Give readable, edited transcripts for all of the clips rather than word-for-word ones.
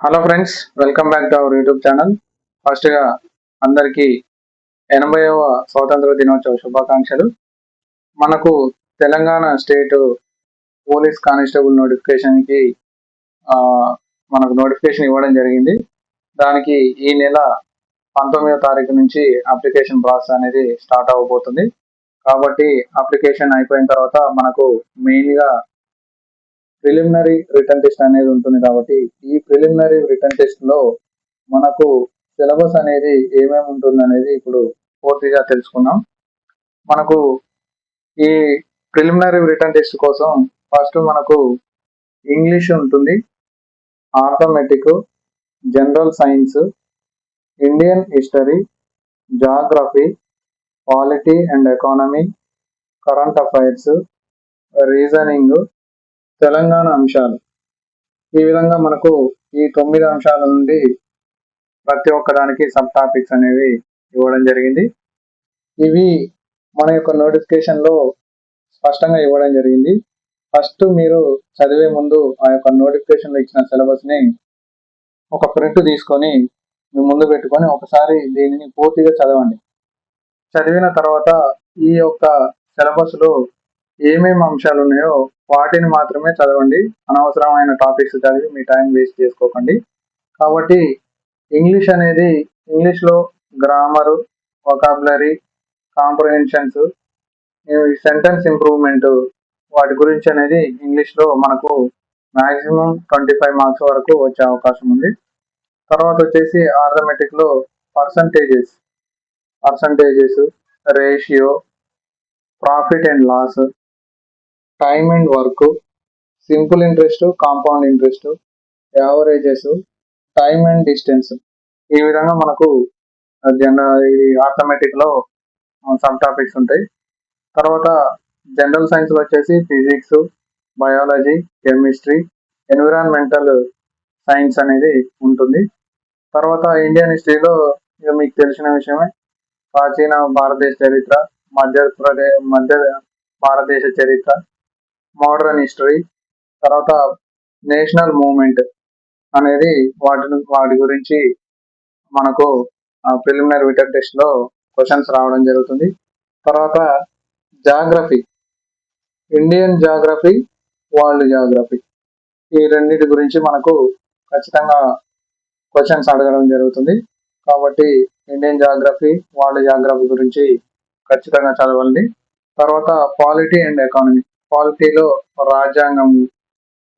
Hello friends, welcome back to our YouTube channel. ఫస్ట్గా అందరికీ 80వ స్వాతంత్ర దినోత్సవ శుభాకాంక్షలు. మనకు తెలంగాణ స్టేట్ పోలీస్ కానిస్టేబుల్ నోటిఫికేషన్కి మనకు నోటిఫికేషన్ ఇవ్వడం జరిగింది. దానికి ఈ నెల 19వ తారీఖు నుంచి అప్లికేషన్ ప్రాసెస్ అనేది స్టార్ట్ అవ్వబోతుంది. కాబట్టి అప్లికేషన్ అయిపోయిన తర్వాత మనకు మెయిన్గా ప్రిలిమినరీ రిటర్న్ టెస్ట్ అనేది ఉంటుంది. కాబట్టి ఈ ప్రిలిమినరీ రిటర్న్ టెస్ట్ లో మనకు సిలబస్ అనేది ఏమేమి ఉంటుంది అనేది ఇప్పుడు పూర్తిగా తెలుసుకుందాం. మనకు ఈ ప్రిలిమినరీ రిటర్న్ టెస్ట్ కోసం ఫస్ట్ మనకు ఇంగ్లీష్ ఉంటుంది, arithmetic, general science, Indian history, geography, polity and economy, current affairs, reasoning, Telangana అంశాలు. ఈ విధంగా మనకు ఈ 9 అంశాల నుండి ప్రతి ఒక్కదానికి సబ్ టాపిక్స్ అనేవి ఇవ్వడం జరిగింది. ఇవి మన యొక్క నోటిఫికేషన్లో స్పష్టంగా ఇవ్వడం జరిగింది. ఫస్ట్ మీరు చదివే ముందు ఆ యొక్క నోటిఫికేషన్లో ఇచ్చిన సిలబస్ని ఒక ప్రింట్ తీసుకొని మీ ముందు పెట్టుకొని ఒకసారి దీనిని పూర్తిగా చదవండి. చదివిన తర్వాత ఈ యొక్క సిలబస్లో ఏమేమి అంశాలు ఉన్నాయో వాటిని మాత్రమే చదవండి. అనవసరమైన టాపిక్స్ చదివి మీ టైం వేస్ట్ చేసుకోకండి. కాబట్టి ఇంగ్లీష్ అనేది ఇంగ్లీష్లో grammar, vocabulary, comprehensions, sentence improvement వాటి గురించి అనేది ఇంగ్లీష్లో మనకు మ్యాక్సిమం 25 మార్క్స్ వరకు వచ్చే అవకాశం ఉంది. తర్వాత వచ్చేసి ఆర్థమెటిక్లో percentages, ratio, profit and loss, time and work, simple interest, compound interest, averages, time and distance. ఈ విధంగా మనకు ఇది ఆర్థమెటిక్లో సబ్ టాపిక్స్ ఉంటాయి. తర్వాత జనరల్ సైన్స్లో వచ్చేసి physics, biology, chemistry, environmental science అనేది ఉంటుంది. తర్వాత ఇండియన్ హిస్టరీలో ఇక మీకు తెలిసిన విషయమే, ప్రాచీన భారతదేశ చరిత్ర, మధ్య భారతదేశ చరిత్ర, మోడర్న్ హిస్టరీ, తర్వాత నేషనల్ మూవ్మెంట్ అనేది వాటి గురించి మనకు ప్రిలిమినరీ రిటర్న్ టెస్ట్ లో క్వశ్చన్స్ రావడం జరుగుతుంది. తర్వాత geography, Indian geography, world geography, ఈ రెండింటి గురించి మనకు ఖచ్చితంగా క్వశ్చన్స్ అడగడం జరుగుతుంది. కాబట్టి ఇండియన్ జాగ్రఫీ, వరల్డ్ జాగ్రఫీ గురించి ఖచ్చితంగా చదవండి. తర్వాత పాలిటీ అండ్ ఎకానమీ, పాలిటీలో రాజ్యాంగం,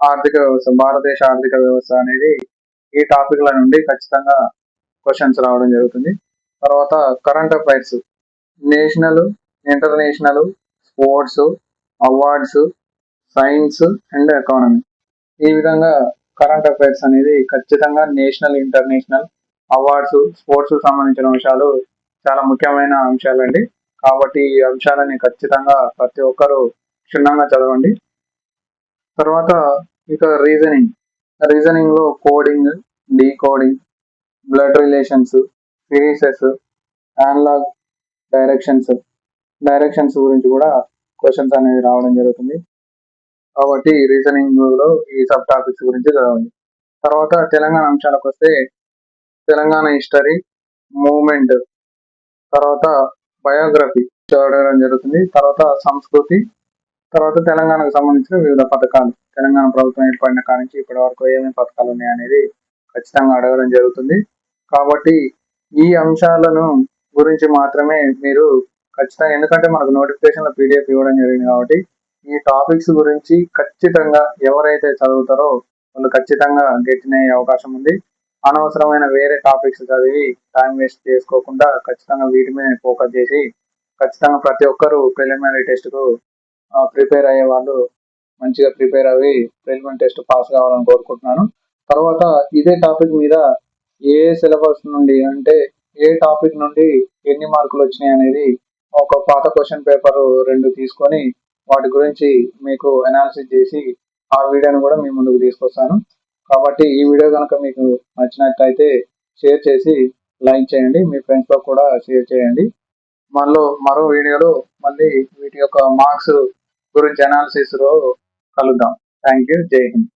ఆర్థిక వ్యవస్థ, భారతదేశ ఆర్థిక వ్యవస్థ అనేది ఈ టాపిక్ల నుండి ఖచ్చితంగా క్వశ్చన్స్ రావడం జరుగుతుంది. తర్వాత current affairs, national, international, sports, awards, science and economy. ఈ విధంగా కరెంట్ అఫైర్స్ అనేది ఖచ్చితంగా నేషనల్, ఇంటర్నేషనల్, అవార్డ్స్, స్పోర్ట్స్ సంబంధించిన అంశాలు చాలా ముఖ్యమైన అంశాలండి. కాబట్టి ఈ అంశాలని ఖచ్చితంగా ప్రతి ఒక్కరూ క్షుణ్ణంగా చదవండి. తర్వాత ఇక రీజనింగ్ లో coding, decoding, blood relations, series, analogue, directions గురించి కూడా క్వశ్చన్స్ అనేవి రావడం జరుగుతుంది. కాబట్టి రీజనింగ్ లో ఈ సబ్ టాపిక్స్ గురించి చదవండి. తర్వాత తెలంగాణ అంశాలకు వస్తే తెలంగాణ హిస్టరీ, మూవ్మెంట్, తర్వాత బయోగ్రఫీ చదవడం జరుగుతుంది. తర్వాత సంస్కృతి, తర్వాత తెలంగాణకు సంబంధించిన వివిధ పథకాలు, తెలంగాణ ప్రభుత్వం ఏర్పడిన కాడి నుంచి ఇప్పటి వరకు ఏమేమి పథకాలు ఉన్నాయి అనేది ఖచ్చితంగా అడగడం జరుగుతుంది. కాబట్టి ఈ అంశాలను గురించి మాత్రమే మీరు ఖచ్చితంగా, ఎందుకంటే మనకు నోటిఫికేషన్లో పీడిఎఫ్ ఇవ్వడం జరిగింది కాబట్టి ఈ టాపిక్స్ గురించి ఖచ్చితంగా ఎవరైతే చదువుతారో వాళ్ళు ఖచ్చితంగా గెట్టినయ్యే అవకాశం ఉంది. అనవసరమైన వేరే టాపిక్స్ చదివి టైం వేస్ట్ చేసుకోకుండా ఖచ్చితంగా వీటి మీద ఫోకస్ చేసి ఖచ్చితంగా ప్రతి ఒక్కరూ ప్రిలిమినరీ టెస్ట్కు ప్రిపేర్ అయ్యే వాళ్ళు మంచిగా ప్రిపేర్ అయ్యి ప్రిలిమినరీ టెస్ట్ పాస్ కావాలని కోరుకుంటున్నాను. తర్వాత ఇదే టాపిక్ మీద ఏ సిలబస్ నుండి, అంటే ఏ టాపిక్ నుండి ఎన్ని మార్కులు వచ్చినాయి అనేది ఒక పాత క్వశ్చన్ పేపర్ 2 తీసుకొని వాటి గురించి మీకు అనాలిసిస్ చేసి ఆ వీడియోని కూడా మీ ముందుకు తీసుకొస్తాను. కాబట్టి ఈ వీడియో కనుక మీకు నచ్చినట్లయితే షేర్ చేసి లైక్ చేయండి, మీ ఫ్రెండ్స్తో కూడా షేర్ చేయండి. మరో వీడియోలో మళ్ళీ వీటి యొక్క మార్క్స్ గురించి అనాలిసిస్ లో కలుద్దాం. Thank you. జై హింద్.